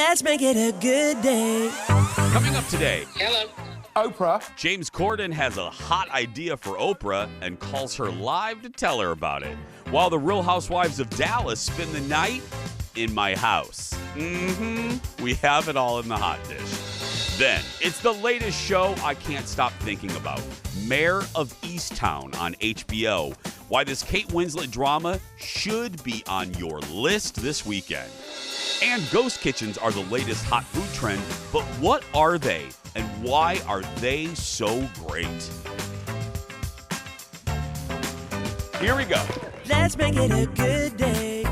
Let's make it a good day. Coming up today, Hello. Oprah. James Corden has a hot idea for Oprah and calls her live to tell her about it, while the Real Housewives of Dallas spend the night in my house. We have it all in the hot dish. Then, it's the latest show I can't stop thinking about, Mayor of Easttown on HBO. Why this Kate Winslet drama should be on your list this weekend. And ghost kitchens are the latest hot food trend, but what are they and why are they so great? Here we go. Let's make it a good day.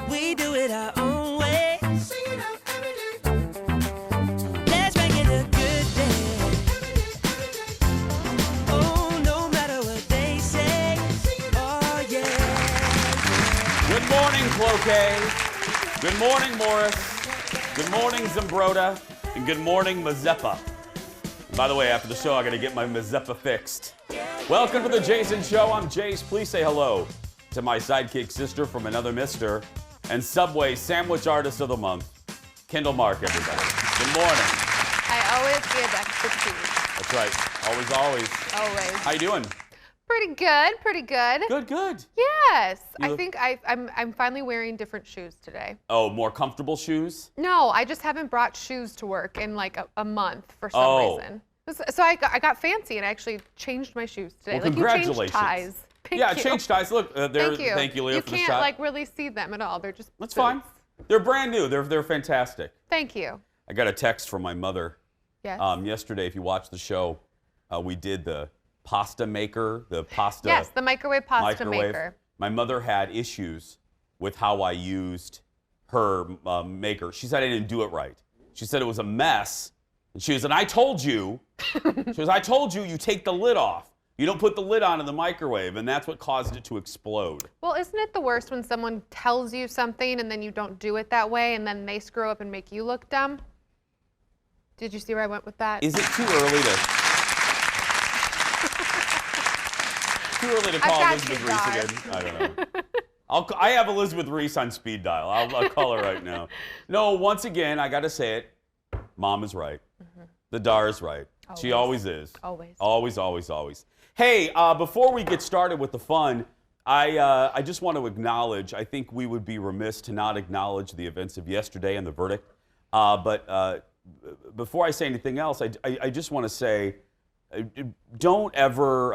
We do it our own way. Let's make it a good day. Oh, no matter what they say. Oh, yeah. Good morning, Cloquet. Good morning, Morris. Good morning, Zambroda. And good morning, Mazeppa. By the way, after the show, I gotta get my Mazeppa fixed. Welcome to the Jason Show. I'm Jace. Please say hello to my sidekick sister from another mister and Subway Sandwich Artist of the Month, Kendall Mark, everybody. Good morning. I always give expertise. That's right. Always, always. Always. How you doing? Pretty good, pretty good. Good, good. Yes. You I look- think I'm finally wearing different shoes today. Oh, more comfortable shoes? No, I just haven't brought shoes to work in like a month for some reason. So I got fancy and I actually changed my shoes today. Well, like congratulations. You changed ties. Thank Yeah, you. change ties. Look, Thank you. Thank you, Leah, You for the can't shot. like really see them at all. They're just That's boots. fine. They're brand new. They're fantastic. Thank you. I got a text from my mother Yes. yesterday. If you watched the show, we did the pasta maker, the pasta Yes, the microwave pasta microwave. maker. My mother had issues with how I used her maker. She said I didn't do it right. She said it was a mess. And she was, and I told you, I told you, you take the lid off. You don't put the lid on in the microwave, and that's what caused it to explode. Well, isn't it the worst when someone tells you something and then you don't do it that way and then they screw up and make you look dumb? Did you see where I went with that? Is it too early to call got Elizabeth you, Reese God. again? I don't know. I have Elizabeth Reese on speed dial. I'll call her right now. No, once again, I got to say it. Mom is right. The Dar is right. She always is. Always. Always, always, always. Hey, before we get started with the fun, I just want to acknowledge, I think we would be remiss to not acknowledge the events of yesterday and the verdict. But before I say anything else, I just want to say, don't ever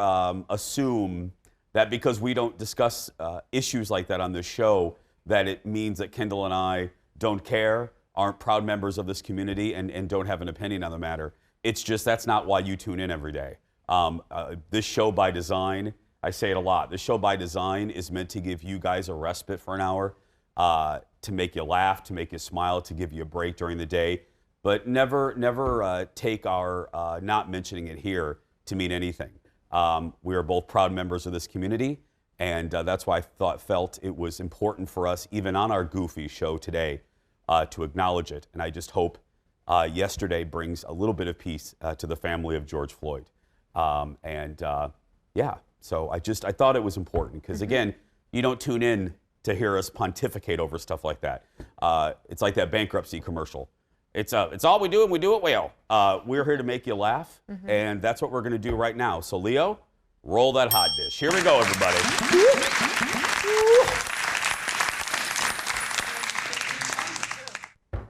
assume that because we don't discuss issues like that on this show, that it means that Kendall and I don't care, aren't proud members of this community, and don't have an opinion on the matter. It's just that's not why you tune in every day. This show by design, I say it a lot, this show by design is meant to give you guys a respite for an hour, to make you laugh, to make you smile, to give you a break during the day. But never take our not mentioning it here to mean anything. We are both proud members of this community, and that's why I felt it was important for us, even on our goofy show today, to acknowledge it. And I just hope yesterday brings a little bit of peace to the family of George Floyd. Yeah, so I thought it was important because, again, you don't tune in to hear us pontificate over stuff like that. It's like that bankruptcy commercial. It's all we do, and we do it well. We're here to make you laugh, and that's what we're going to do right now. So, Leo, roll that hot dish. Here we go, everybody.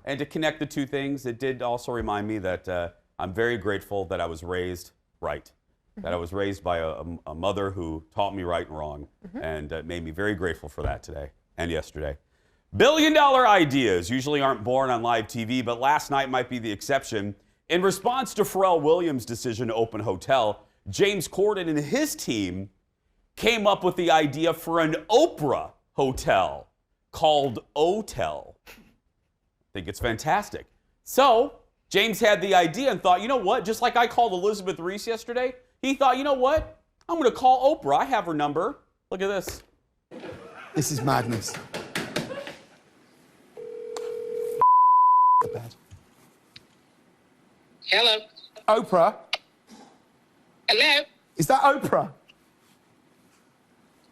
And to connect the two things, it did also remind me that I'm very grateful that I was raised right, that I was raised by a mother who taught me right and wrong, and made me very grateful for that today and yesterday. Billion-dollar ideas usually aren't born on live TV, but last night might be the exception. In response to Pharrell Williams' decision to open a hotel, James Corden and his team came up with the idea for an Oprah hotel called Otel. I think it's fantastic. So, James had the idea and thought, you know what? Just like I called Elizabeth Reese yesterday, he thought, you know what? I'm going to call Oprah. I have her number. Look at this. This is madness. Bad. Hello. Oprah? Hello. Is that Oprah?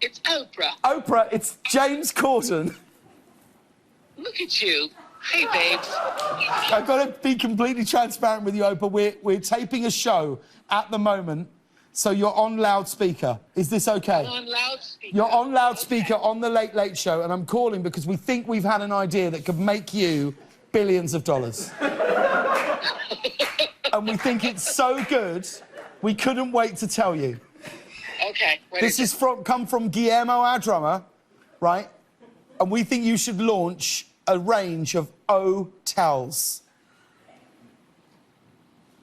It's Oprah. Oprah, it's James Corden. Look look at you. Hey, babes. I've got to be completely transparent with you, Oprah. We're taping a show at the moment, so you're on loudspeaker. Is this okay? On loudspeaker. You're on loudspeaker on the Late Late Show, and I'm calling because we think we've had an idea that could make you billions of dollars. And we think it's so good, we couldn't wait to tell you. Okay. This is come from Guillermo, our drummer, right? And we think you should launch a range of hotels.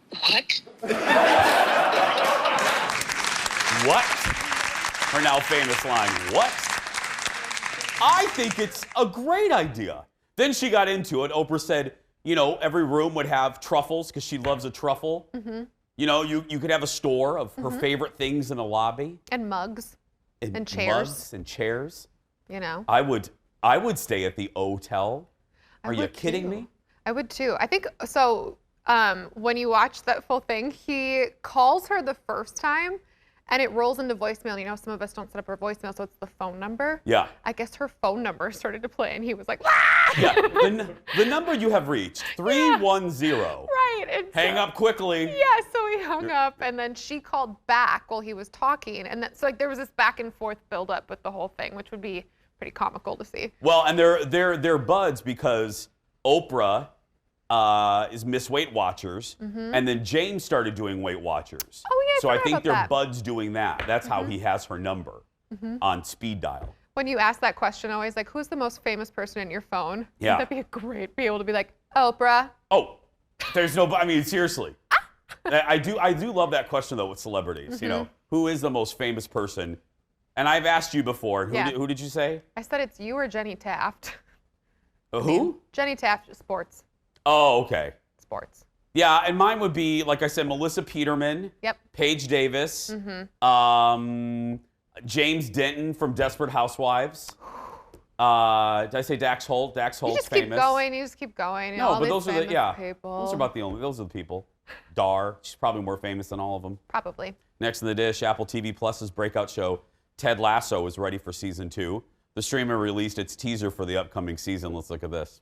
What? What? Her now famous line, what? I think it's a great idea. Then she got into it. Oprah said, you know, every room would have truffles because she loves a truffle. Mm-hmm. You know, you could have a store of her favorite things in a lobby. And mugs. And chairs. Mugs and chairs. You know. I would stay at the hotel. Are you kidding me? I would too. I think so. When you watch that full thing, he calls her the first time, and it rolls into voicemail. You know, some of us don't set up our voicemail, so it's the phone number. Yeah. I guess her phone number started to play, and he was like, ah! Yeah. The number you have reached, 310. Right. And Hang up quickly. Yeah, so he hung up, and then she called back while he was talking, and so like there was this back and forth build-up with the whole thing, which would be pretty comical to see. Well, and they're buds because Oprah is Miss Weight Watchers, and then James started doing Weight Watchers. Oh, yeah, I so I forgot think about they're that. buds doing that. That's how he has her number on speed dial. When you ask that question, always like, who's the most famous person in your phone? Yeah. That'd be great, be able to be like, Oprah. Oh, there's no. I mean, seriously. I do love that question though with celebrities. You know, who is the most famous person? And I've asked you before. Who did you say? I said it's you or Jenny Taft. Who? Jenny Taft, sports. Oh, okay. Sports. Yeah, and mine would be, like I said, Melissa Peterman. Yep. Paige Davis. James Denton from Desperate Housewives. Did I say Dax Holt? Dax Holt's You just famous. keep going. You just keep going. No, all but these those are the famous people. Those are about the only. Those are the people. Dar, she's probably more famous than all of them. Probably. Next in the dish, Apple TV Plus's breakout show Ted Lasso is ready for season 2. The streamer released its teaser for the upcoming season. Let's look at this.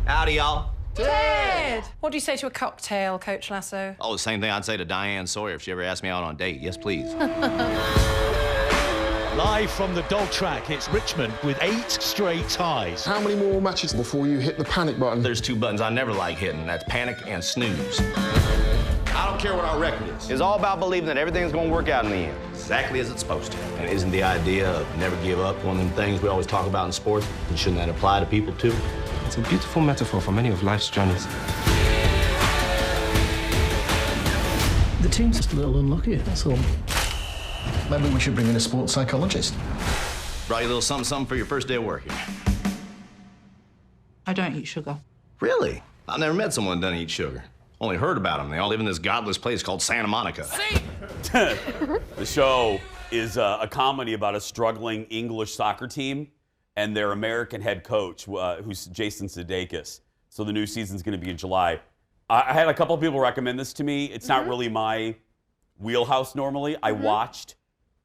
Howdy, y'all. Ted! What do you say to a cocktail, Coach Lasso? Oh, the same thing I'd say to Diane Sawyer if she ever asked me out on a date. Yes, please. Live from the dog track, it's Richmond with 8 straight ties. How many more matches before you hit the panic button? There's 2 buttons I never like hitting. That's panic and snooze. I don't care what our record is. It's all about believing that everything's going to work out in the end, exactly as it's supposed to. And isn't the idea of never give up one of them things we always talk about in sports? And shouldn't that apply to people, too? It's a beautiful metaphor for many of life's journeys. The team's just a little unlucky, that's all. Maybe we should bring in a sports psychologist. Brought you a little something for your first day of work here. I don't eat sugar. Really? I've never met someone that doesn't eat sugar. Only heard about them. They all live in this godless place called Santa Monica. The show is a comedy about a struggling English soccer team and their American head coach, who's Jason Sudeikis. So the new season's going to be in July. I had a couple of people recommend this to me. It's not really my wheelhouse normally. I watched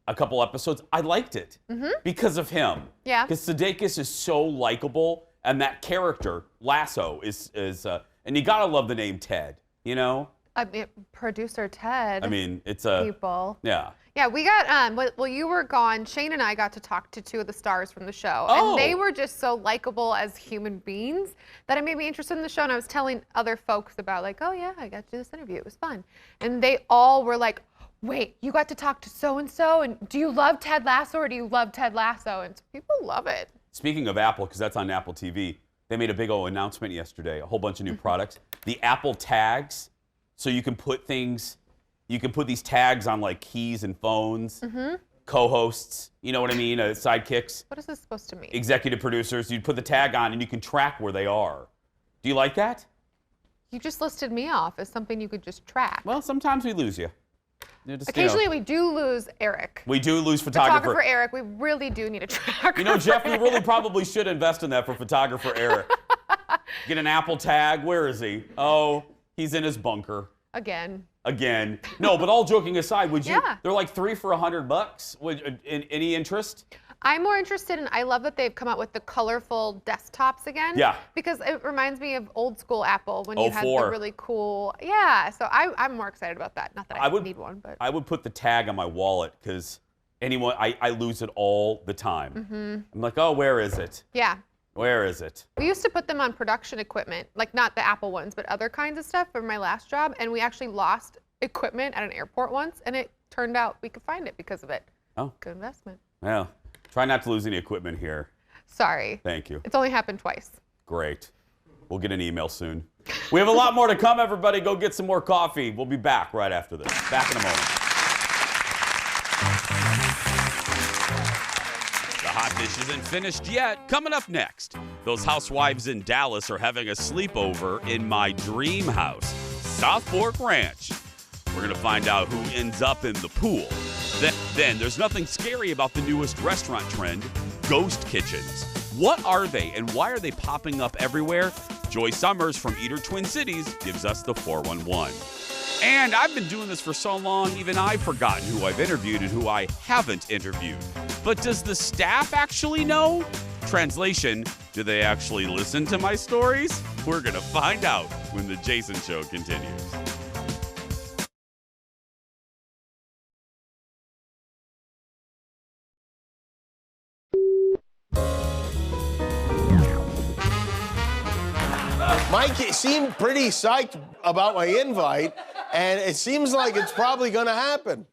a couple episodes. I liked it because of him. Yeah. Because Sudeikis is so likable, and that character, Lasso, is and you got to love the name Ted, you know? I mean, producer Ted. I mean, it's a... People. Yeah. Yeah, we got, well, you were gone. Shane and I got to talk to 2 of the stars from the show. Oh. And they were just so likable as human beings that it made me interested in the show. And I was telling other folks about, like, oh, yeah, I got to do this interview. It was fun. And they all were like, wait, you got to talk to so-and-so? And do you love Ted Lasso or do you love Ted Lasso? And so people love it. Speaking of Apple, because that's on Apple TV, they made a big old announcement yesterday, a whole bunch of new products. The Apple tags, so you can put things... You can put these tags on like keys and phones, co-hosts, you know what I mean, sidekicks, What is this supposed to mean? executive producers. You put the tag on and you can track where they are. Do you like that? You just listed me off as something you could just track. Well, sometimes we lose you. Occasionally we do lose Eric. We do lose photographer. Photographer Eric, we really do need a tracker. You know, Jeff, we really probably should invest in that for photographer Eric. Get an Apple tag. Where is he? Oh, he's in his bunker. Again. No, but all joking aside, would you? Yeah. They're like $3 for $100. Would any interest? I'm more interested in, I love that they've come out with the colorful desktops again. Yeah. Because it reminds me of old school Apple when you had the 04. really cool, yeah. So I'm more excited about that. Not that I need one, but. I would put the tag on my wallet because I lose it all the time. I'm like, oh, where is it? Yeah. Where is it? We used to put them on production equipment, like not the Apple ones, but other kinds of stuff for my last job. And we actually lost equipment at an airport once, and it turned out we could find it because of it. Oh. Good investment. Well, try not to lose any equipment here. Sorry. Thank you. It's only happened twice. Great. We'll get an email soon. We have a lot more to come, everybody. Go get some more coffee. We'll be back right after this. Back in a moment. The hot dish isn't finished yet. Coming up next, those housewives in Dallas are having a sleepover in my dream house, South Fork Ranch. We're going to find out who ends up in the pool. Then there's nothing scary about the newest restaurant trend, ghost kitchens. What are they and why are they popping up everywhere? Joy Summers from Eater Twin Cities gives us the 411. And I've been doing this for so long, even I've forgotten who I've interviewed and who I haven't interviewed. But does the staff actually know? Translation, do they actually listen to my stories? We're going to find out when The Jason Show continues. Mike seemed pretty psyched about my invite, and it seems like it's probably going to happen.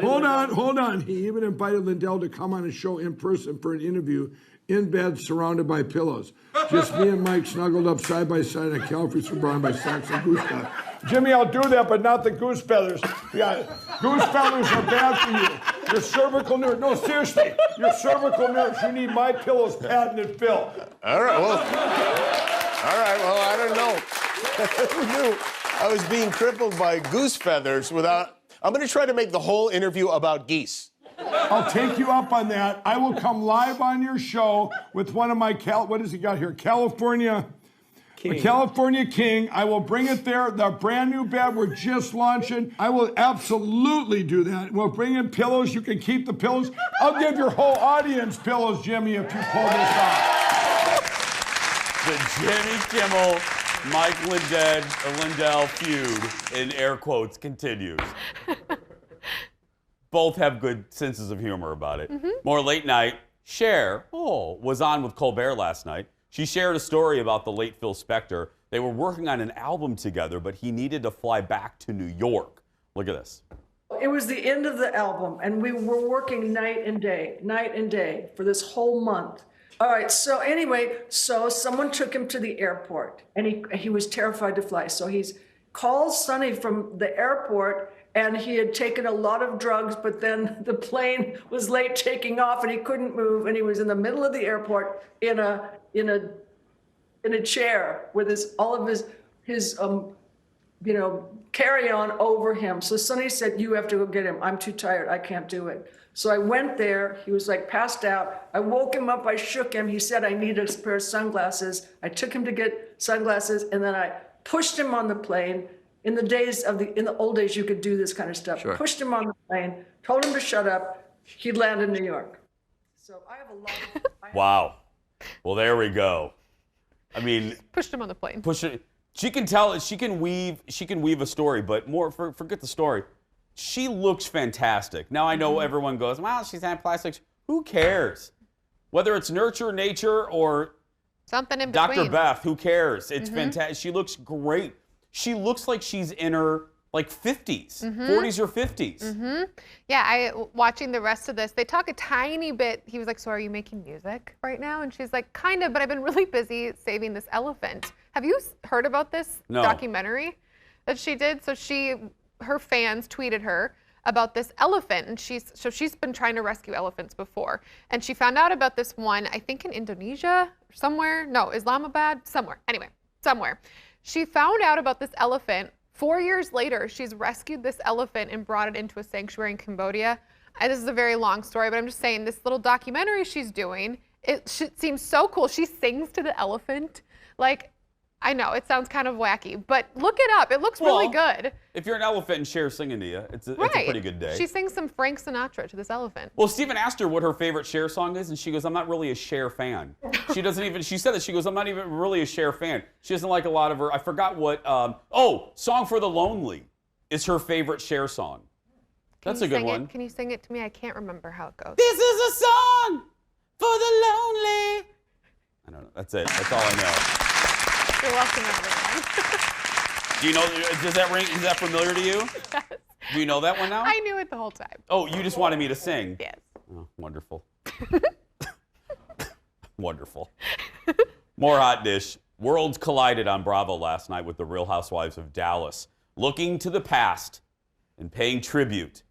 Hold on. He even invited Lindell to come on his show in person for an interview in bed surrounded by pillows. Just me and Mike snuggled up side by side on Calfreys surrounded by socks and goose feathers. Jimmy, I'll do that, but not the goose feathers. Yeah, goose feathers are bad for you. Your cervical nerve. No, seriously, your cervical nerves. You need my pillows patented Phil. All right, well, I don't know. Who knew I was being crippled by goose feathers without... I'm going to try to make the whole interview about geese. I'll take you up on that. I will come live on your show with one of my, what has he got here? California King. I will bring it there. The brand new bed we're just launching. I will absolutely do that. We'll bring in pillows. You can keep the pillows. I'll give your whole audience pillows, Jimmy, if you pull this off. The Jimmy Kimmel, Mike Lindell feud, in air quotes, continues. Both have good senses of humor about it. More late night. Cher was on with Colbert last night. She shared a story about the late Phil Spector. They were working on an album together, but he needed to fly back to New York. Look at this. It was the end of the album, and we were working night and day for this whole month. All right, so anyway, someone took him to the airport, and he was terrified to fly. So he calls Sonny from the airport, and he had taken a lot of drugs, but then the plane was late taking off, and he couldn't move, and he was in the middle of the airport in a chair with all of his carry-on over him. So Sonny said, "You have to go get him. I'm too tired. I can't do it." So I went there. He was like passed out. I woke him up. I shook him. He said, "I need a pair of sunglasses." I took him to get sunglasses, and then I pushed him on the plane. In the old days, you could do this kind of stuff. Sure. Pushed him on the plane, told him to shut up. He'd land in New York. So I have a lot of... Wow. Well, there we go. I mean... Pushed him on the plane. She can tell, she can weave a story, but forget the story. She looks fantastic. Now, I know everyone goes, well, she's had plastics. Who cares? Whether it's nurture, nature, or something in between. Dr. Beth, who cares? It's fantastic. She looks great. She looks like she's in her 50s, 40s or 50s. Yeah, watching the rest of this, they talk a tiny bit. He was like, "So are you making music right now?" And she's like, "Kind of, but I've been really busy saving this elephant." Have you heard about this documentary that she did? So her fans tweeted her about this elephant, and she's been trying to rescue elephants before, and she found out about this one, I think in Indonesia or somewhere. No, Islamabad, somewhere. Anyway, somewhere. She found out about this elephant. 4 years later, she's rescued this elephant and brought it into a sanctuary in Cambodia. This is a very long story, but I'm just saying this little documentary she's doing, it seems so cool. She sings to the elephant. Like, I know, it sounds kind of wacky, but look it up. It looks really good. If you're an elephant and Cher's singing to you, it's a pretty good day. She sings some Frank Sinatra to this elephant. Well, Steven asked her what her favorite Cher song is, and she goes, I'm not really a Cher fan. She said that, she goes, I'm not even really a Cher fan. She doesn't like a lot of her, I forgot what, Song for the Lonely is her favorite Cher song. That's a good one. Can you sing it to me? I can't remember how it goes. This is a song for the lonely. I don't know, that's it, that's all I know. You're welcome, everyone. Do you know, is that familiar to you? Yes. Do you know that one now? I knew it the whole time. Oh, you just wanted me to sing? Yes. Oh, wonderful. Wonderful. More hot dish. Worlds collided on Bravo last night with the Real Housewives of Dallas, looking to the past and paying tribute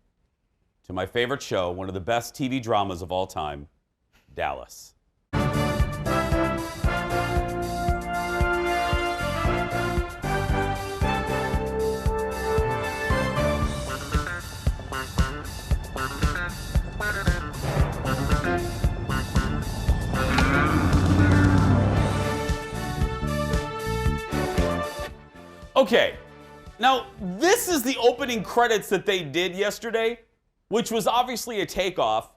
to my favorite show, one of the best TV dramas of all time, Dallas. Okay, now this is the opening credits that they did yesterday, which was obviously a takeoff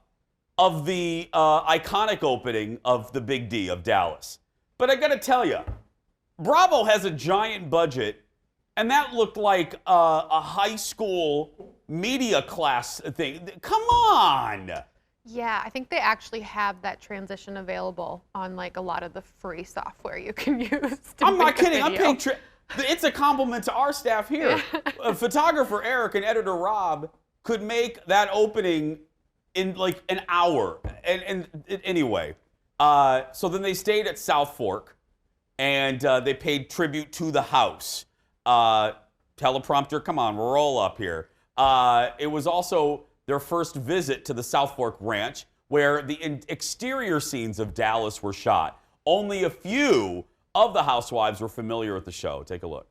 of the iconic opening of the Big D of Dallas. But I gotta tell you, Bravo has a giant budget, and that looked like a high school media class thing. Come on! Yeah, I think they actually have that transition available on like a lot of the free software you can use. I'm not kidding. I'm paying. It's a compliment to our staff here. Photographer Eric and editor Rob could make that opening in like an hour. And anyway, so then they stayed at South Fork, and they paid tribute to the house. Teleprompter, come on, roll up here. It was also their first visit to the South Fork Ranch, where the exterior scenes of Dallas were shot. Only a few of the housewives were familiar with the show. Take a look.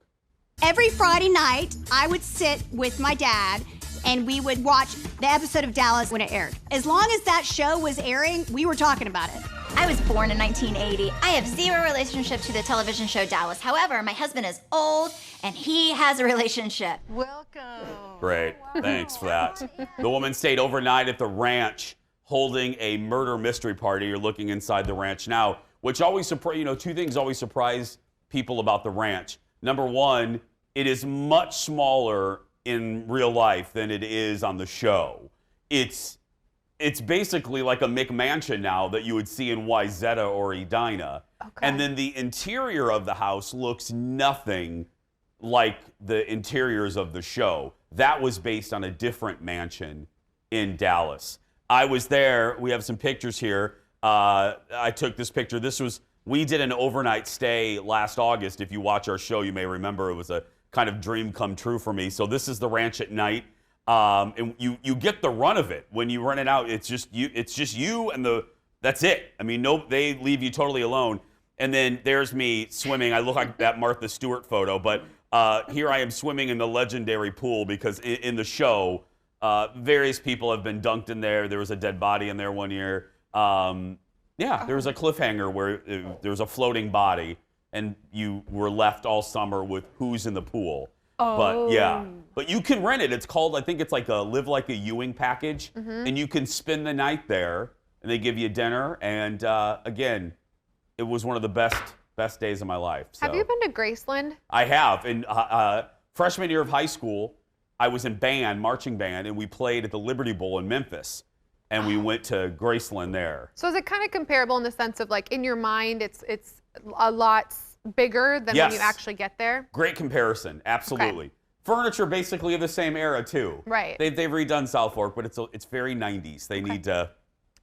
Every Friday night, I would sit with my dad and we would watch the episode of Dallas when it aired. As long as that show was airing, we were talking about it. I was born in 1980. I have zero relationship to the television show Dallas. However, my husband is old and he has a relationship. Welcome. Great, thanks for that. The woman stayed overnight at the ranch holding a murder mystery party. You're looking inside the ranch now, which always surprise, two things always surprise people about the ranch. Number one, it is much smaller in real life than it is on the show. It's basically like a McMansion now that you would see in Wyzetta or Edina. Okay. And then the interior of the house looks nothing like the interiors of the show. That was based on a different mansion in Dallas. I was there. We have some pictures here. I took this picture. We did an overnight stay last August. If you watch our show, you may remember it was a kind of dream come true for me. So this is the ranch at night. And you get the run of it. When you run it out, it's just you and that's it. I mean, they leave you totally alone. And then there's me swimming. I look like that Martha Stewart photo, but here I am swimming in the legendary pool because in the show, various people have been dunked in there. There was a dead body in there one year. There was a cliffhanger where there was a floating body, and you were left all summer with who's in the pool. Oh. But you can rent it. It's called, I think it's like a Live Like a Ewing package, and you can spend the night there, and they give you dinner. And again, it was one of the best days of my life. So. Have you been to Graceland? I have. In freshman year of high school, I was in marching band, and we played at the Liberty Bowl in Memphis. And we went to Graceland there. So is it kind of comparable in the sense of like in your mind, it's a lot bigger than when you actually get there? Great comparison, absolutely. Okay. Furniture basically of the same era too. Right. They've redone South Fork, but it's very 90s. They need to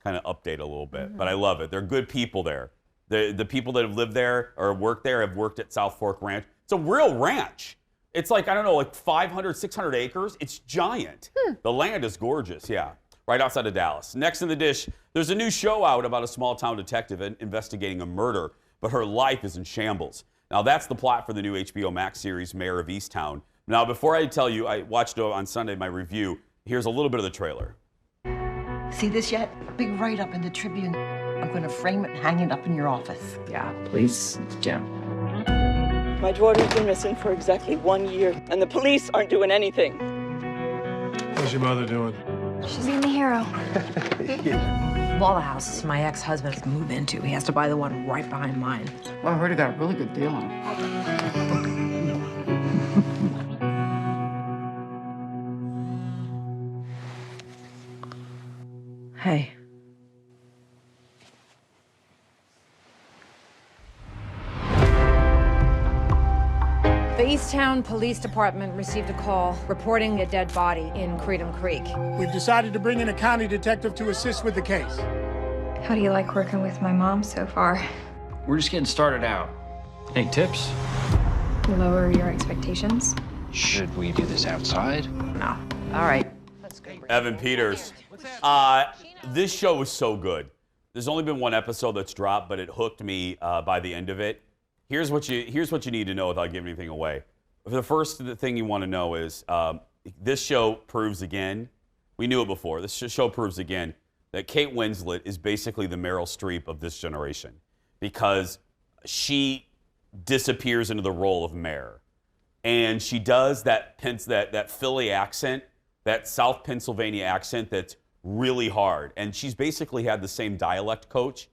kind of update a little bit, but I love it. They're good people there. The people that have lived there or worked there have worked at South Fork Ranch. It's a real ranch. It's like, I don't know, like 500, 600 acres. It's giant. The land is gorgeous, yeah. Right outside of Dallas. Next in the dish, there's a new show out about a small town detective investigating a murder, but her life is in shambles. Now that's the plot for the new HBO Max series, Mayor of Easttown. Now before I tell you, I watched on Sunday my review, here's a little bit of the trailer. See this yet? Big write-up in the Tribune. I'm going to frame it and hang it up in your office. Yeah, please, Jim. My daughter's been missing for exactly 1 year, and the police aren't doing anything. How's your mother doing? She's being the hero. Of all the houses my ex-husband can move into, he has to buy the one right behind mine. Well, I heard he got a really good deal on it. Hey. The Easttown Police Department received a call reporting a dead body in Creedham Creek. We've decided to bring in a county detective to assist with the case. How do you like working with my mom so far? We're just getting started out. Any tips? Lower your expectations? Should we do this outside? No. All right. Evan Peters. This show was so good. There's only been one episode that's dropped, but it hooked me by the end of it. Here's what you need to know without giving anything away. The first thing you want to know is this show proves again. We knew it before. This show proves again that Kate Winslet is basically the Meryl Streep of this generation because she disappears into the role of mayor, and she does that Philly accent, that South Pennsylvania accent that's really hard. And she's basically had the same dialect coach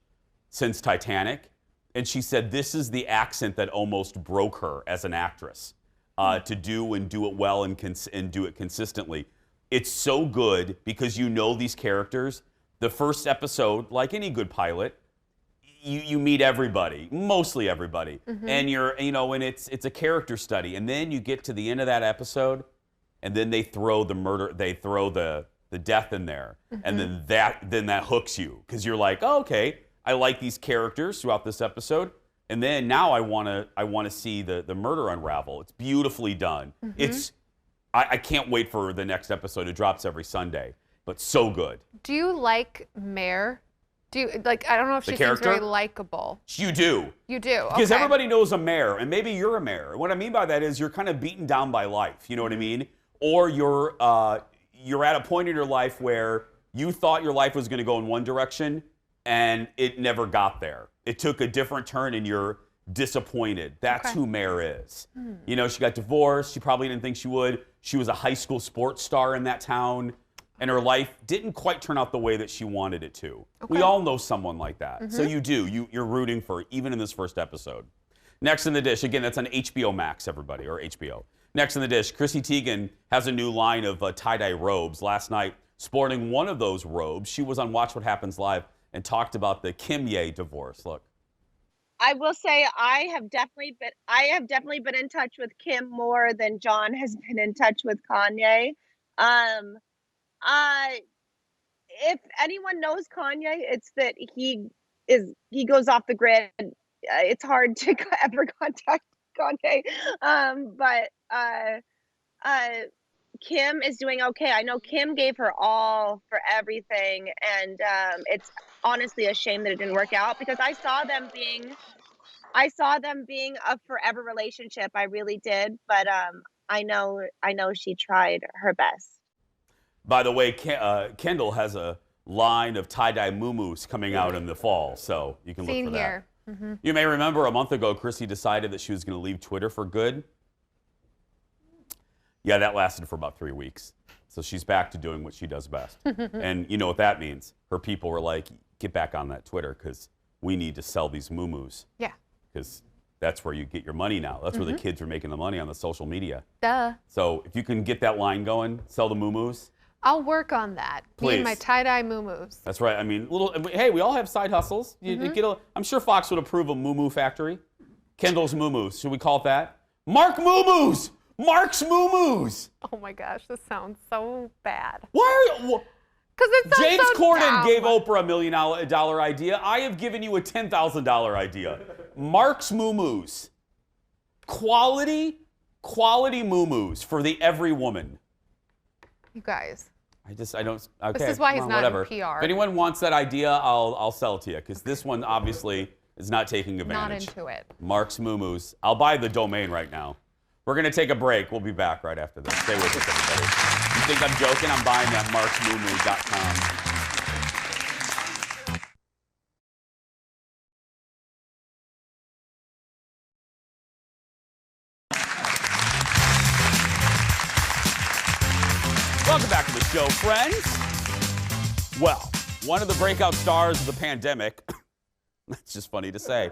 since Titanic. And she said this is the accent that almost broke her as an actress to do it well and do it consistently. It's so good because you know these characters. The first episode, like any good pilot, you meet everybody, mostly everybody, and and it's a character study. And then you get to the end of that episode, and then they throw the death in there, and then that hooks you because you're like, oh, okay. I like these characters throughout this episode, and then now I want to see the murder unravel. It's beautifully done. I can't wait for the next episode. It drops every Sunday, but so good. Do you like Mare? Do you like? I don't know if she seems very likable. You do. You do. Because okay. everybody knows a mayor, and maybe you're a mayor. What I mean by that is you're kind of beaten down by life. You know what I mean? Or you're at a point in your life where you thought your life was going to go in one direction, and it never got there. It took a different turn, and you're disappointed. That's who Mare is. You know, she got divorced. She probably didn't think she would. She was a high school sports star in that town, and her life didn't quite turn out the way that she wanted it to. We all know someone like that. So you do. You're rooting for, even in this first episode. Next in the dish, again, that's on HBO Max, everybody, or HBO. Next in the dish, Chrissy Teigen has a new line of tie-dye robes. Last night, sporting one of those robes, she was on Watch What Happens Live and talked about the Kim Ye divorce. Look. I will say I have definitely been in touch with Kim more than John has been in touch with Kanye. If anyone knows Kanye, it's that he goes off the grid. It's hard to ever contact Kanye. But Kim is doing okay. I know Kim gave her all for everything, and it's honestly a shame that it didn't work out because I saw them being a forever relationship. I really did, but I know she tried her best. By the way, Kendall has a line of tie-dye muumuus coming out in the fall, so you can look for that. You may remember a month ago, Chrissy decided that she was going to leave Twitter for good. Yeah, that lasted for about 3 weeks. So she's back to doing what she does best. And you know what that means. Her people were like, get back on that Twitter because we need to sell these muumuus. Yeah. Because that's where you get your money now. That's where the kids are making the money, on the social media. Duh. So if you can get that line going, sell the muumuus. I'll work on that. Please. Me and my tie-dye muumuus. That's right. I mean, hey, we all have side hustles. I'm sure Fox would approve a muumuu factory. Kendall's muumuus. Should we call it that? Mark muumuus! Mark's muumuus! Oh my gosh, this sounds so bad. Why are you? Because it sounds James so Corden dumb. gave Oprah $1 million idea. I have given you a $10,000 idea. Mark's muumuus. Quality muumuus for the every woman. You guys. I don't. Okay. This is why he's not whatever. in PR. If anyone wants that idea, I'll sell it to you because this one obviously is not taking advantage. Not into it. Mark's muumuus. I'll buy the domain right now. We're going to take a break. We'll be back right after this. Stay with us, everybody. You think I'm joking? I'm buying that marksmuumu.com. Welcome back to the show, friends. Well, one of the breakout stars of the pandemic, that's just funny to say,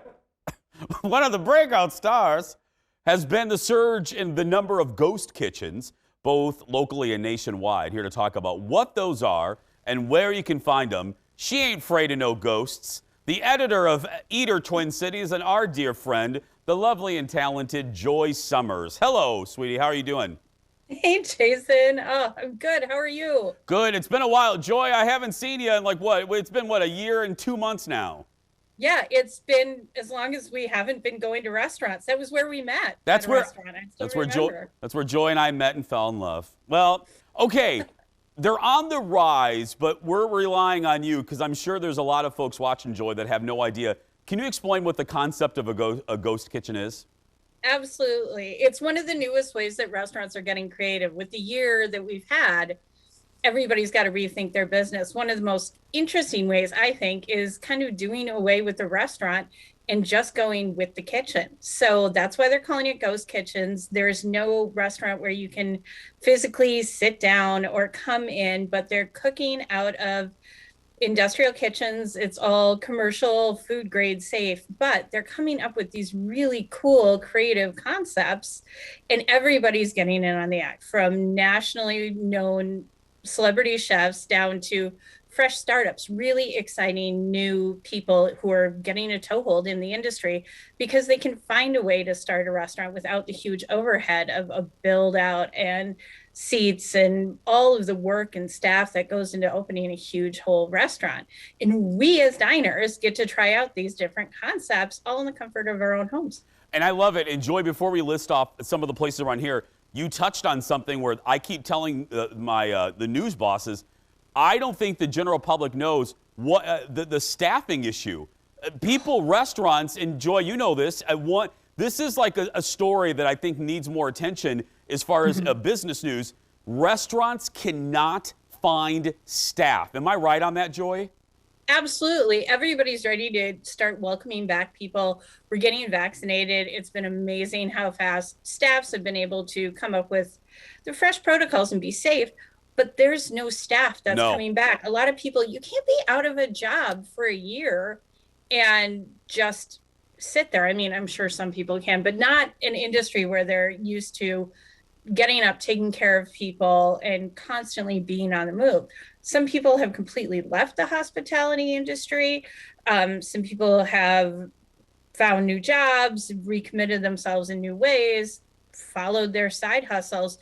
one of the breakout stars has been the surge in the number of ghost kitchens, both locally and nationwide. Here to talk about what those are and where you can find them. She ain't afraid of no ghosts. The editor of Eater Twin Cities and our dear friend, the lovely and talented Joy Summers. Hello, sweetie. How are you doing? Hey, Jason. Oh, I'm good. How are you? Good. It's been a while. Joy, I haven't seen you in like what? It's been, what, a year and 2 months now? Yeah, it's been as long as we haven't been going to restaurants. That was where we met. That's where Joy. That's where Joy and I met and fell in love. Well, okay. They're on the rise, but we're relying on you because I'm sure there's a lot of folks watching, Joy, that have no idea. Can you explain what the concept of a ghost kitchen is? Absolutely. It's one of the newest ways that restaurants are getting creative. With the year that we've had, everybody's got to rethink their business. One of the most interesting ways, I think, is kind of doing away with the restaurant and just going with the kitchen. So that's why they're calling it ghost kitchens. There's no restaurant where you can physically sit down or come in, but they're cooking out of industrial kitchens. It's all commercial, food grade safe, but they're coming up with these really cool, creative concepts, and everybody's getting in on the act, from nationally known celebrity chefs down to fresh startups, really exciting new people who are getting a toehold in the industry because they can find a way to start a restaurant without the huge overhead of a build out and seats and all of the work and staff that goes into opening a huge whole restaurant. And we as diners get to try out these different concepts all in the comfort of our own homes. And I love it. And Joy, before we list off some of the places around here, you touched on something where I keep telling the news bosses, I don't think the general public knows what the staffing issue. People, restaurants, and Joy, you know this. This is like a story that I think needs more attention as far as business news. Restaurants cannot find staff. Am I right on that, Joy? Absolutely. Everybody's ready to start welcoming back people. We're getting vaccinated. It's been amazing how fast staffs have been able to come up with the fresh protocols and be safe. But there's no staff that's coming back. A lot of people, you can't be out of a job for a year and just sit there. I mean, I'm sure some people can, but not an industry where they're used to getting up, taking care of people, and constantly being on the move. Some people have completely left the hospitality industry. Some people have found new jobs, recommitted themselves in new ways, followed their side hustles.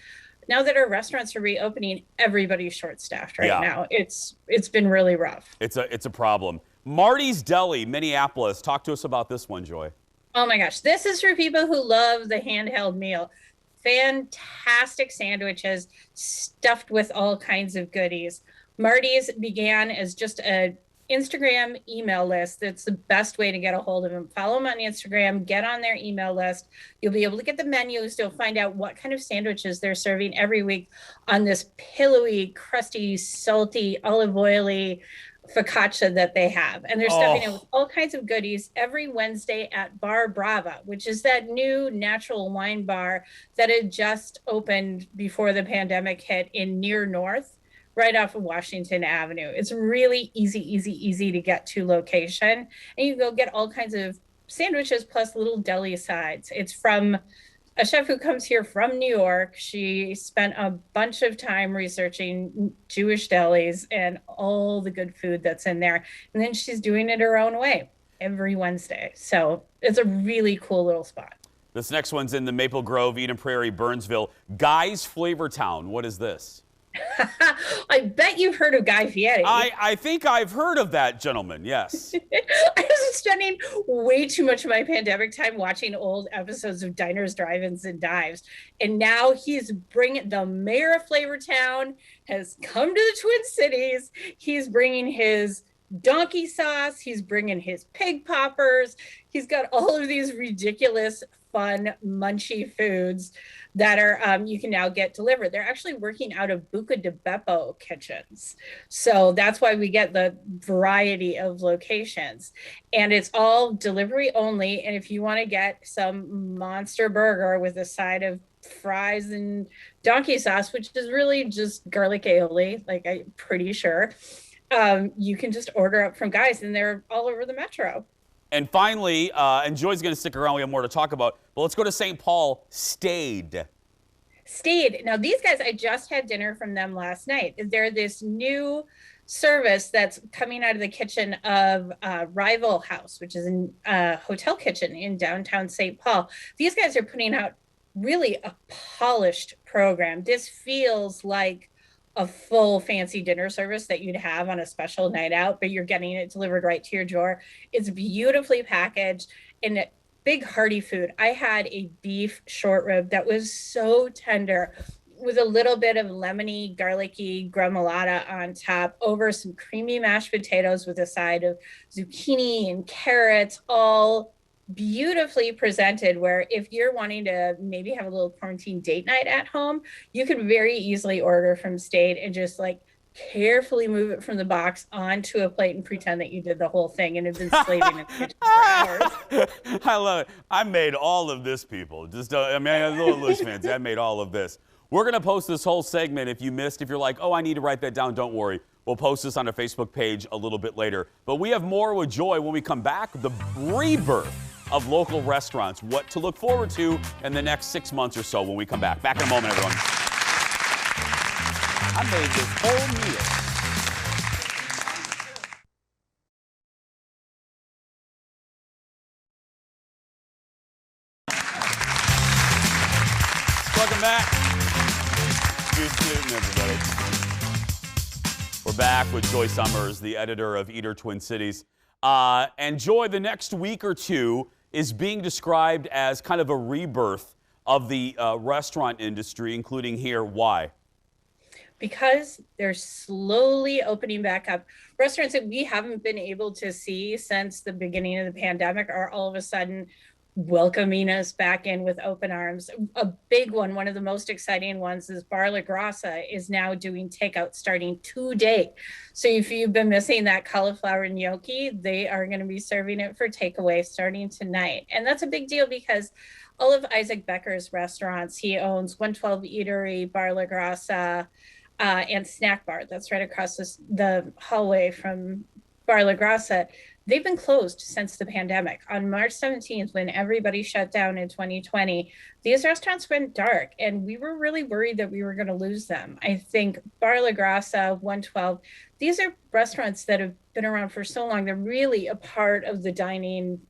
Now that our restaurants are reopening, everybody's short-staffed right now. It's been really rough. It's a problem. Marty's Deli, Minneapolis. Talk to us about this one, Joy. Oh my gosh, this is for people who love the handheld meal. Fantastic sandwiches stuffed with all kinds of goodies. Marty's began as just a Instagram email list. That's the best way to get a hold of them. Follow them on Instagram, get on their email list. You'll be able to get the menus. You'll find out what kind of sandwiches they're serving every week on this pillowy, crusty, salty, olive oily focaccia that they have. And they're stuffing it with all kinds of goodies every Wednesday at Bar Brava, which is that new natural wine bar that had just opened before the pandemic hit in Near North, right off of Washington Avenue. It's really easy to get to location. And you go get all kinds of sandwiches plus little deli sides. It's from a chef who comes here from New York. She spent a bunch of time researching Jewish delis and all the good food that's in there. And then she's doing it her own way every Wednesday. So it's a really cool little spot. This next one's in the Maple Grove, Eden Prairie, Burnsville. Guy's Flavor Town. What is this? I bet you've heard of Guy Fieri. I think I've heard of that gentleman, yes. I was spending way too much of my pandemic time watching old episodes of Diners, Drive-Ins, and Dives. And now he's bringing, the mayor of Flavortown has come to the Twin Cities. He's bringing his donkey sauce. He's bringing his pig poppers. He's got all of these ridiculous, fun, munchy foods that are you can now get delivered. They're actually working out of Buca de Beppo kitchens. So that's why we get the variety of locations. And it's all delivery only. And if you want to get some monster burger with a side of fries and donkey sauce, which is really just garlic aioli, like I'm pretty sure, you can just order up from Guys, and they're all over the metro. And finally, and Joy's going to stick around. We have more to talk about. But let's go to St. Paul. Stayed. Now, these guys, I just had dinner from them last night. They're this new service that's coming out of the kitchen of Rival House, which is a hotel kitchen in downtown St. Paul. These guys are putting out really a polished program. This feels like a full fancy dinner service that you'd have on a special night out, but you're getting it delivered right to your door. It's beautifully packaged and big hearty food. I had a beef short rib that was so tender with a little bit of lemony, garlicky gremolata on top over some creamy mashed potatoes with a side of zucchini and carrots, all beautifully presented, where if you're wanting to maybe have a little quarantine date night at home, you could very easily order from Stayed and just like carefully move it from the box onto a plate and pretend that you did the whole thing and have been slaving in the kitchen for hours. I love it. I made all of this, people. I mean, little Loose fans, I made all of this. We're going to post this whole segment if you missed. If you're like, oh, I need to write that down, don't worry. We'll post this on our Facebook page a little bit later. But we have more with Joy when we come back. The rebirth of local restaurants, what to look forward to in the next 6 months or so when we come back. Back in a moment, everyone. I made this whole meal. Welcome back. Good evening, everybody. We're back with Joy Summers, the editor of Eater Twin Cities. And Joy, the next week or two is being described as kind of a rebirth of the restaurant industry, including here. Why? Because they're slowly opening back up. Restaurants that we haven't been able to see since the beginning of the pandemic are all of a sudden welcoming us back in with open arms. A big one of the most exciting ones, is Bar La Grassa is now doing takeout starting today. So if you've been missing that cauliflower gnocchi, they are going to be serving it for takeaway starting tonight. And that's a big deal because all of Isaac Becker's restaurants, he owns 112 Eatery, Bar La Grassa, and Snack Bar. That's right across the hallway from Bar La Grassa. They've been closed since the pandemic. On March 17th, when everybody shut down in 2020, these restaurants went dark, and we were really worried that we were going to lose them. I think Bar La Grassa, 112, these are restaurants that have been around for so long. They're really a part of the dining,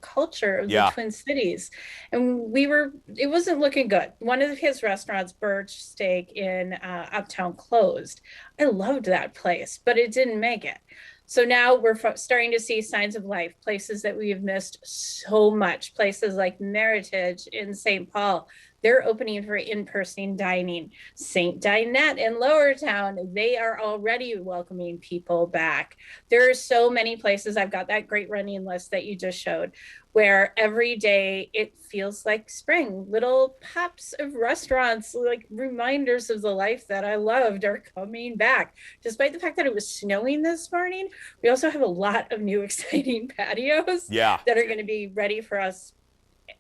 culture of the Twin Cities. And it wasn't looking good. One of his restaurants, Birch Steak in Uptown, closed. I loved that place, but it didn't make it. So now we're starting to see signs of life, places that we have missed so much, places like Meritage in St. Paul. They're opening for in-person dining. St. Dinette in Lower Town, they are already welcoming people back. There are so many places. I've got that great running list that you just showed, where every day it feels like spring. Little pops of restaurants, like reminders of the life that I loved, are coming back. Despite the fact that it was snowing this morning, we also have a lot of new exciting patios that are going to be ready for us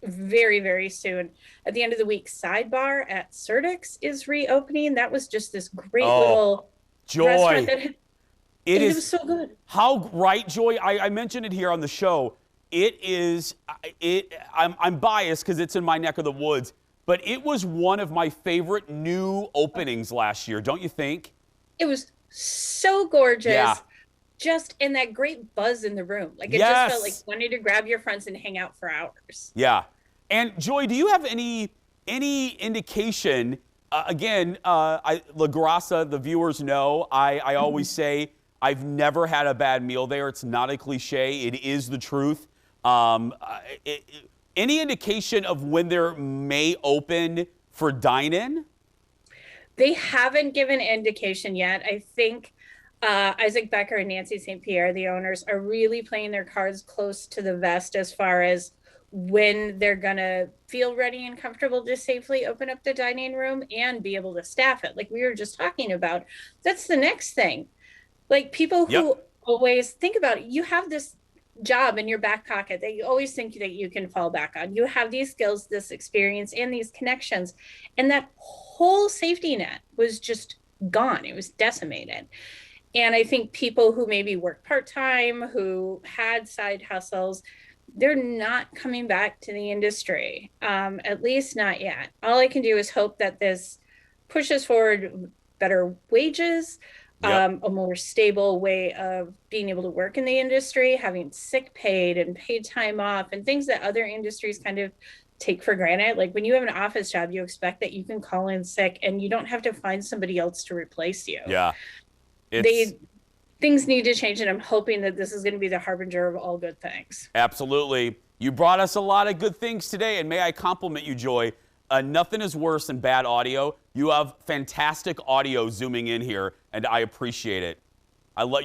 very, very soon. At the end of the week, Sidebar at Surdyk's is reopening. That was just this great little restaurant that it was so good. How right, Joy? I mentioned it here on the show. I'm biased because it's in my neck of the woods, but it was one of my favorite new openings last year, don't you think? It was so gorgeous. Yeah. Just in that great buzz in the room. Like it just felt like wanting to grab your friends and hang out for hours. Yeah. And Joy, do you have any indication, again, La Grassa, the viewers know, I always say I've never had a bad meal there. It's not a cliche. It is the truth. Any indication of when there may open for dine-in? They haven't given indication yet. I think Isaac Becker and Nancy St. Pierre, the owners, are really playing their cards close to the vest as far as when they're going to feel ready and comfortable to safely open up the dining room and be able to staff it. Like we were just talking about, that's the next thing. Like people who always think about it, you have this job in your back pocket that you always think that you can fall back on. You have these skills, this experience, and these connections. And that whole safety net was just gone. It was decimated. And I think people who maybe work part-time, who had side hustles, they're not coming back to the industry, at least not yet. All I can do is hope that this pushes forward better wages, a more stable way of being able to work in the industry, having sick paid and paid time off and things that other industries kind of take for granted. Like when you have an office job, you expect that you can call in sick and you don't have to find somebody else to replace you. Yeah. Things need to change, and I'm hoping that this is going to be the harbinger of all good things. Absolutely. You brought us a lot of good things today, and may I compliment you, Joy. Nothing is worse than bad audio. You have fantastic audio zooming in here, and I appreciate it.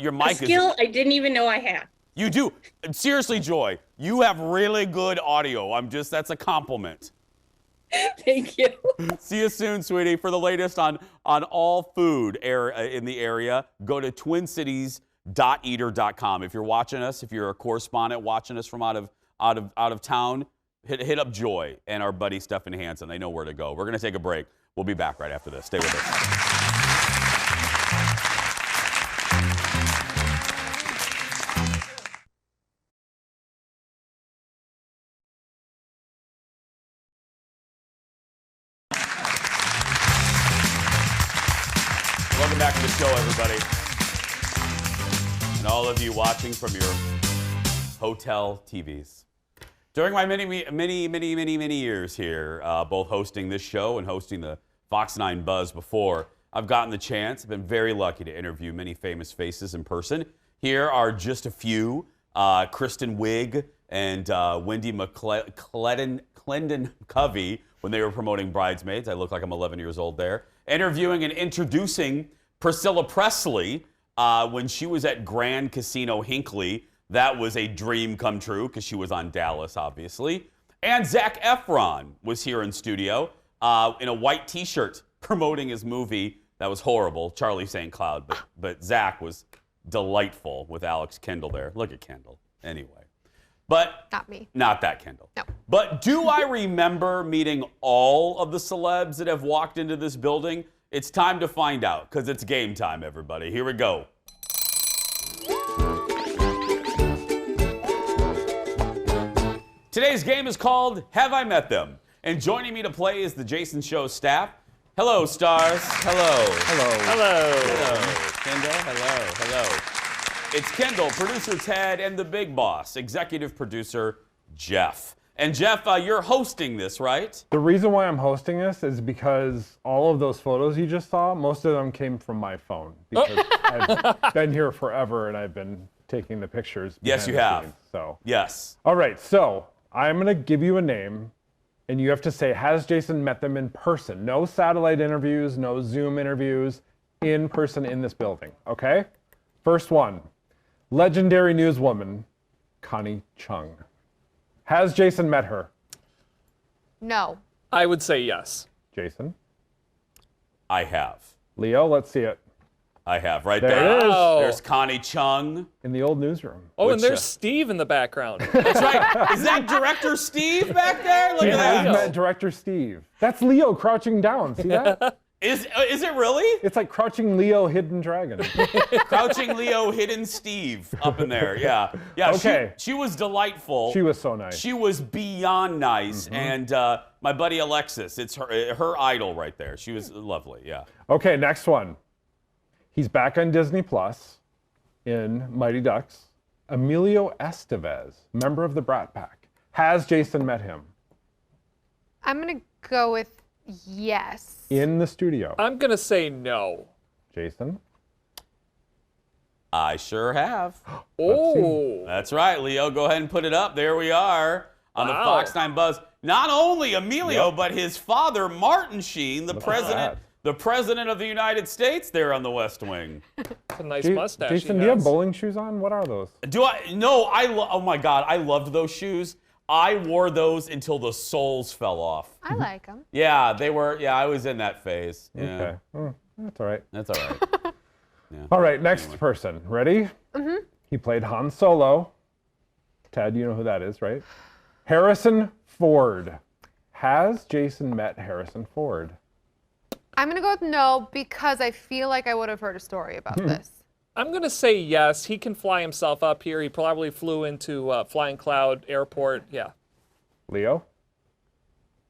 Your mic is... A skill I didn't even know I had. You do. Seriously, Joy, you have really good audio. That's a compliment. Thank you. See you soon, sweetie. For the latest on all food in the area, go to twincities.eater.com. If you're watching us, if you're a correspondent watching us from out of town, hit up Joy and our buddy Stephen Hansen. They know where to go. We're going to take a break. We'll be back right after this. Stay with us. Welcome back to the show, everybody. And all of you watching from your hotel TVs. During my many years here, both hosting this show and hosting the Fox 9 Buzz before, I've gotten the chance, I've been very lucky to interview many famous faces in person. Here are just a few. Kristen Wiig and Wendy McClendon-Covey, when they were promoting Bridesmaids. I look like I'm 11 years old there. Interviewing and introducing Priscilla Presley when she was at Grand Casino Hinckley. That was a dream come true because she was on Dallas, obviously. And Zac Efron was here in studio in a white T-shirt promoting his movie. That was horrible, Charlie St. Cloud. But Zac was delightful with Alex Kendall there. Look at Kendall. Anyway. But not me. Not that Kendall. No. But do I remember meeting all of the celebs that have walked into this building? It's time to find out, because it's game time, everybody. Here we go. Today's game is called Have I Met Them? And joining me to play is the Jason Show staff. Hello, stars. Hello. Hello. Hello. Hello. Kendall. Hello. Hello. It's Kendall, producer Ted, and the big boss, executive producer Jeff. And Jeff, you're hosting this, right? The reason why I'm hosting this is because all of those photos you just saw, most of them came from my phone. Because I've been here forever and I've been taking the pictures. Yes, you have. Scenes, so. Yes. All right, so I'm going to give you a name, and you have to say, has Jason met them in person? No satellite interviews, no Zoom interviews, in person in this building, okay? First one, legendary newswoman, Connie Chung. Has Jason met her? No. I would say yes. Jason? I have. Leo, let's see it. I have, right there. There it is. There's Connie Chung. In the old newsroom. Oh, and there's Steve in the background. That's right. Is that Director Steve back there? Look at that. I've met Director Steve. That's Leo crouching down. See that? Is it really? It's like Crouching Leo, Hidden Dragon. Crouching Leo, Hidden Steve up in there. Yeah. Yeah. Okay. She was delightful. She was so nice. She was beyond nice. And my buddy Alexis, it's her idol right there. She was lovely. Yeah. Okay, next one. He's back on Disney Plus in Mighty Ducks. Emilio Estevez, member of the Brat Pack. Has Jason met him? I'm going to go with yes. In the studio. I'm going to say no. Jason? I sure have. Oh. That's right, Leo. Go ahead and put it up. There we are on the Fox 9 Buzz. Not only Emilio, but his father, Martin Sheen, the the President of the United States there on the West Wing. It's a nice mustache. Jason, do you have bowling shoes on? What are those? Do I? No, oh my God, I loved those shoes. I wore those until the soles fell off. I like them. Yeah, they were. Yeah, I was in that phase. Yeah. Okay. That's all right. That's all right. Yeah. All right, next person. Ready? Mm-hmm. He played Han Solo. Ted, you know who that is, right? Harrison Ford. Has Jason met Harrison Ford? I'm going to go with no because I feel like I would have heard a story about this. I'm going to say yes. He can fly himself up here. He probably flew into Flying Cloud Airport. Yeah. Leo?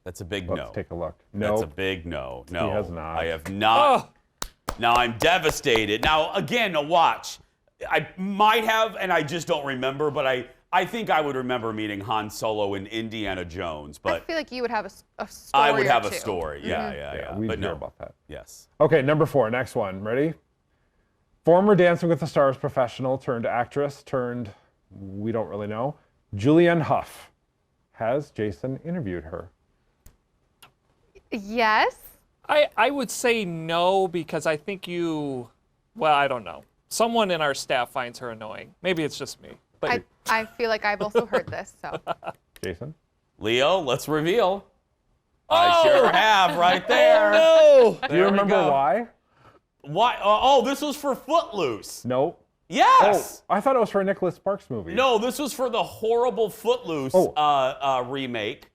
That's a big Let's no. take a look. No. That's a big no. No. He has not. I have not. Oh. Now I'm devastated. Now, again, watch. I might have, and I just don't remember, but I think I would remember meeting Han Solo in Indiana Jones, I but feel like you would have a story. I would have or a two. story. Yeah. We But hear no. about that. Yes. Okay, number 4. Next one. Ready? Former Dancing with the Stars professional turned actress turned, we don't really know, Julianne Hough. Has Jason interviewed her? Yes. I would say no because I think well, I don't know. Someone in our staff finds her annoying. Maybe it's just me. But I feel like I've also heard this. So. Jason? Leo, let's reveal. I sure have right there. Oh, no. Do you remember why? Why? Oh, this was for Footloose. No. Yes. Oh, I thought it was for a Nicholas Sparks movie. No, this was for the horrible Footloose remake.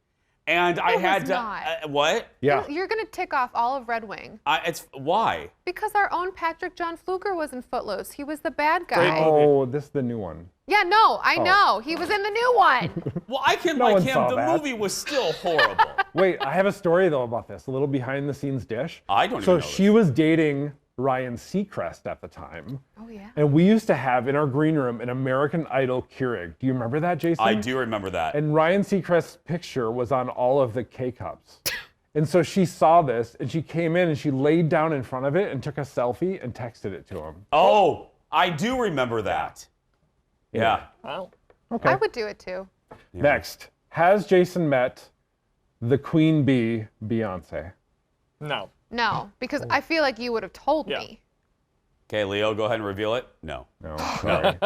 And I had to. What? Yeah. You're going to tick off all of Red Wing. It's why? Because our own Patrick John Fluker was in Footloose. He was the bad guy. Oh, this is the new one. Yeah, no, I know. He was in the new one. Well, I can No like one him. saw The that. movie was still horrible. Wait, I have a story though about this. A little behind the scenes dish. I don't So even know she was dating Ryan Seacrest at the time. Oh, yeah. And we used to have in our green room an American Idol Keurig. Do you remember that, Jason? I do remember that. And Ryan Seacrest's picture was on all of the K-Cups. And so she saw this and she came in and she laid down in front of it and took a selfie and texted it to him. Oh, I do remember that. Yeah. Wow. Okay. I would do it too. Yeah. Next, has Jason met the Queen Bee, Beyonce? No. No, because I feel like you would have told me. Okay, Leo, go ahead and reveal it. No. No, sorry.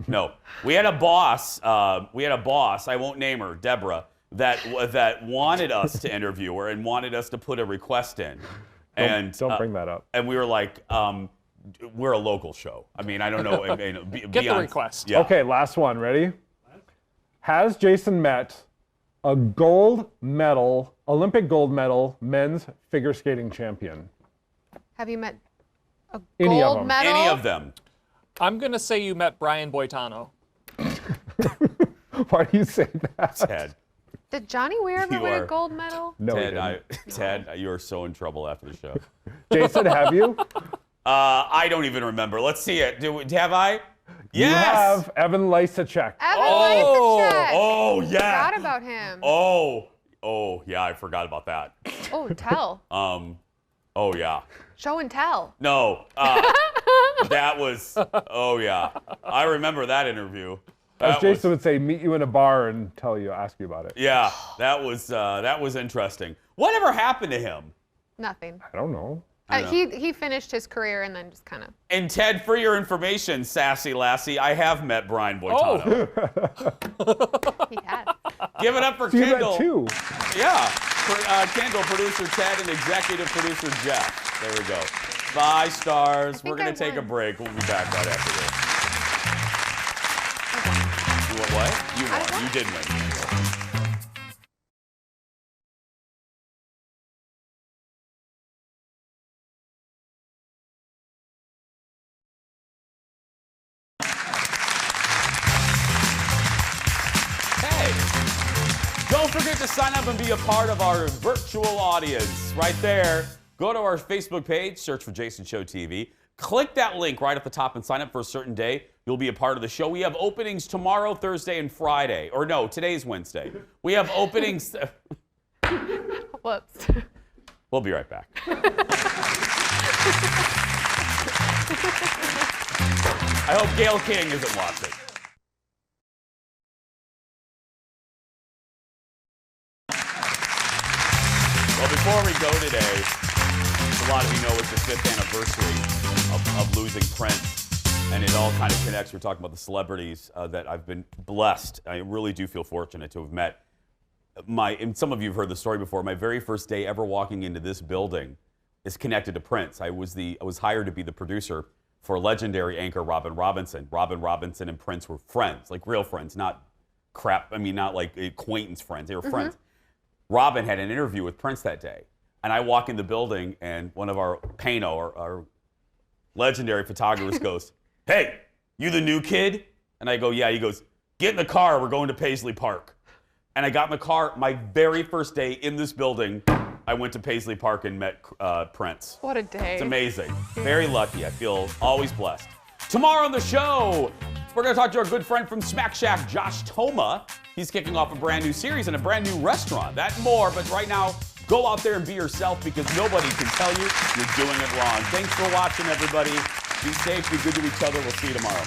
No. We had a boss. I won't name her, Deborah, that wanted us to interview her and wanted us to put a request in. Don't bring that up. And we were like, we're a local show. I mean, I don't know. Get the request. Yeah. Okay, last one. Ready? Has Jason met a Olympic gold medal men's figure skating champion? Have you met a Any of gold them. medal? Any of them. I'm going to say you met Brian Boitano. Why do you say that? Ted. Did Johnny Weir ever You win are- a gold medal? No, he Ted, didn't. Ted, you are so in trouble after the show. Jason, have you? I don't even remember. Let's see it. Have I? Yes. You have Evan Lysacek. Evan Lysacek. Oh, yeah. Forgot about him. Oh, yeah, I forgot about that. Oh, tell. Oh, yeah. Show and tell. No, that was, oh, yeah. I remember that interview. As That Jason was, would say, meet you in a bar and ask you about it. yeah, that was interesting. Whatever happened to him? Nothing. I don't know. He finished his career and then just kind of. And Ted, for your information, sassy lassie, I have met Brian Boitano. He had. Give it up for So you met Kendall. two. Yeah, Kendall, producer Ted, and executive producer Jeff. There we go. 5 stars. We're going to take a break. We'll be back right after this. You won what? You won. You did win. Don't forget to sign up and be a part of our virtual audience right there. Go to our Facebook page, search for Jason Show TV. Click that link right at the top and sign up for a certain day. You'll be a part of the show. We have openings tomorrow, Thursday, and Friday. Or no, today's Wednesday. We have openings. Whoops. We'll be right back. I hope Gail King isn't watching. We'll be before we go today, a lot of you know it's the 5th anniversary of losing Prince. And it all kind of connects. We're talking about the celebrities that I've been blessed. I really do feel fortunate to have met. And some of you have heard the story before. My very first day ever walking into this building is connected to Prince. I was hired to be the producer for legendary anchor Robin Robinson. Robin Robinson and Prince were friends, like real friends, not crap. I mean, not like acquaintance friends. They were friends. Robin had an interview with Prince that day, and I walk in the building, and one of our Pano, our legendary photographers, goes, "Hey, you the new kid?" And I go, "Yeah." He goes, "Get in the car. We're going to Paisley Park." And I got in the car. My very first day in this building, I went to Paisley Park and met Prince. What a day. It's amazing. Very lucky. I feel always blessed. Tomorrow on the show, we're going to talk to our good friend from Smack Shack, Josh Toma. He's kicking off a brand new series and a brand new restaurant. That and more. But right now, go out there and be yourself, because nobody can tell you you're doing it wrong. Thanks for watching, everybody. Be safe, be good to each other. We'll see you tomorrow.